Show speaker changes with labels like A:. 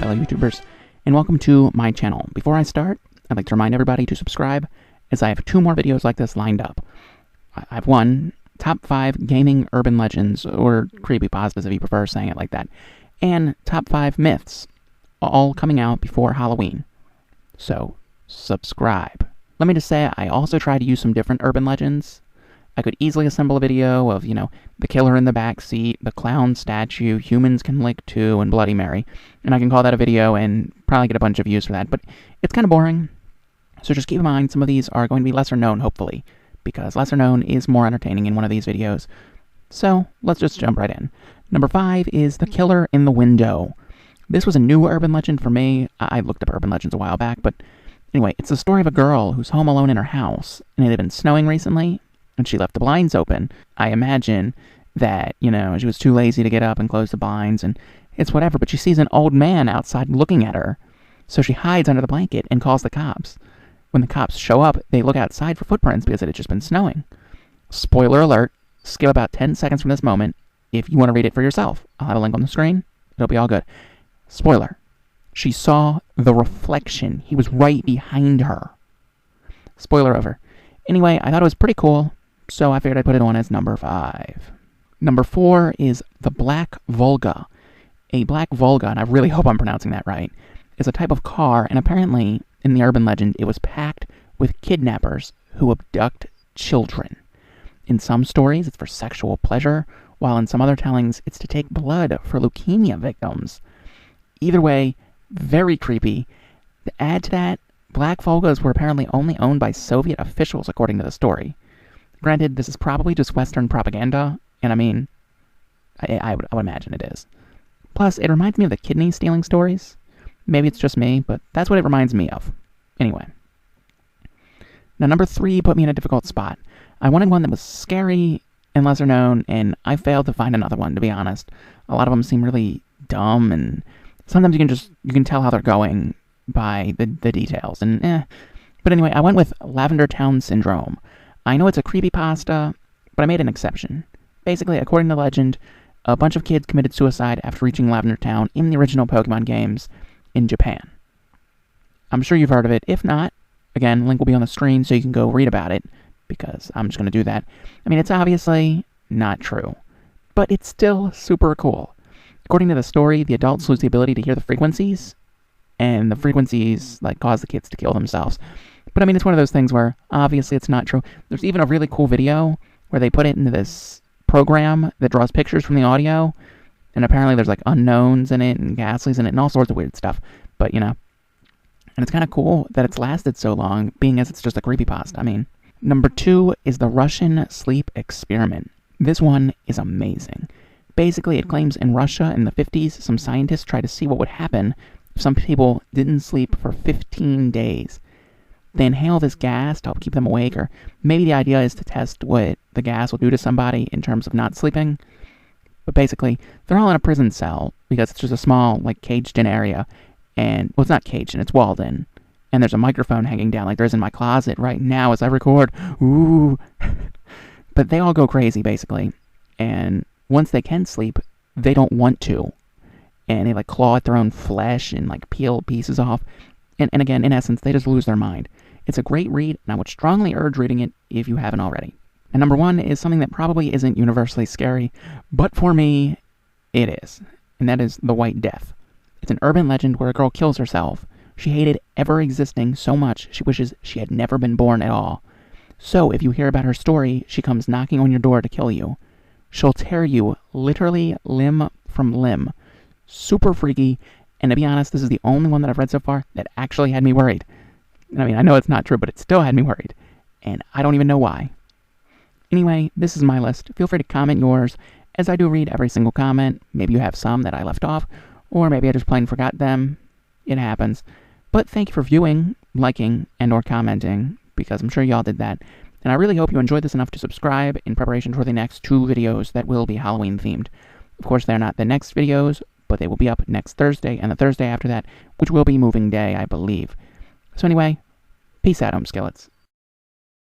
A: fellow YouTubers, and welcome to my channel. Before I start, I'd like to remind everybody to subscribe, as I have 2 more videos like this lined up. I have one, Top 5 Gaming Urban Legends, or Creepypastas if you prefer saying it like that, and Top 5 Myths, all coming out before Halloween. So, subscribe. Let me just say, I also try to use some different urban legends. I could easily assemble a video of, the killer in the backseat, the clown statue, humans can lick too, and Bloody Mary. And I can call that a video and probably get a bunch of views for that. But it's kind of boring. So just keep in mind, some of these are going to be lesser known, hopefully. Because lesser known is more entertaining in one of these videos. So, let's just jump right in. Number 5 is The Killer in the Window. This was a new urban legend for me. I looked up urban legends a while back, but anyway, it's the story of a girl who's home alone in her house, and it had been snowing recently, and she left the blinds open. I imagine that, she was too lazy to get up and close the blinds, and it's whatever, but she sees an old man outside looking at her. So she hides under the blanket and calls the cops. When the cops show up, they look outside for footprints because it had just been snowing. Spoiler alert, skip about 10 seconds from this moment if you want to read it for yourself. I'll have a link on the screen. It'll be all good. Spoiler. She saw the reflection. He was right behind her. Spoiler over. Anyway, I thought it was pretty cool, so I figured I'd put it on as number 5. Number 4 is the Black Volga. A Black Volga, and I really hope I'm pronouncing that right, is a type of car, and apparently, in the urban legend, it was packed with kidnappers who abduct children. In some stories, it's for sexual pleasure, while in some other tellings, it's to take blood for leukemia victims. Either way, very creepy. To add to that, Black Volgas were apparently only owned by Soviet officials, according to the story. Granted, this is probably just Western propaganda, and I would imagine it is. Plus, it reminds me of the kidney stealing stories. Maybe it's just me, but that's what it reminds me of. Anyway. Now, number 3 put me in a difficult spot. I wanted one that was scary and lesser known, and I failed to find another one, to be honest. A lot of them seem really dumb, and sometimes you can tell how they're going by the details, and But anyway, I went with Lavender Town Syndrome. I know it's a creepypasta, but I made an exception. Basically, according to legend, a bunch of kids committed suicide after reaching Lavender Town in the original Pokemon games in Japan. I'm sure you've heard of it. If not, again, link will be on the screen so you can go read about it, because I'm just going to do that. It's obviously not true, but it's still super cool. According to the story, the adults lose the ability to hear the frequencies, and the frequencies cause the kids to kill themselves. But it's one of those things where obviously it's not true. There's even a really cool video where they put it into this program that draws pictures from the audio, and apparently there's unknowns in it and Ghastlies in it and all sorts of weird stuff. But and it's kind of cool that it's lasted so long, being as it's just a creepypasta. Number 2 is the Russian sleep experiment. This one is amazing. Basically, it claims in Russia in the 50s, some scientists tried to see what would happen if some people didn't sleep for 15 days. They inhale this gas to help keep them awake, or maybe the idea is to test what the gas will do to somebody in terms of not sleeping. But basically, they're all in a prison cell, because it's just a small, caged-in area, and, well, it's not caged-in, it's walled in. And there's a microphone hanging down like there's in my closet right now as I record. Ooh. But they all go crazy, basically. And once they can sleep, they don't want to. And they claw at their own flesh and peel pieces off. And again, in essence, they just lose their mind. It's a great read, and I would strongly urge reading it if you haven't already. And number 1 is something that probably isn't universally scary, but for me, it is. And that is The White Death. It's an urban legend where a girl kills herself. She hated ever existing so much she wishes she had never been born at all. So if you hear about her story, she comes knocking on your door to kill you. She'll tear you literally limb from limb. Super freaky, and to be honest, this is the only one that I've read so far that actually had me worried. I know it's not true, but it still had me worried, and I don't even know why. Anyway, this is my list. Feel free to comment yours, as I do read every single comment. Maybe you have some that I left off, or maybe I just plain forgot them. It happens. But thank you for viewing, liking, and or commenting, because I'm sure y'all did that. And I really hope you enjoyed this enough to subscribe in preparation for the next 2 videos that will be Halloween themed. Of course, they're not the next videos, but they will be up next Thursday and the Thursday after that, which will be moving day, I believe. So anyway, peace out, Home Skillets.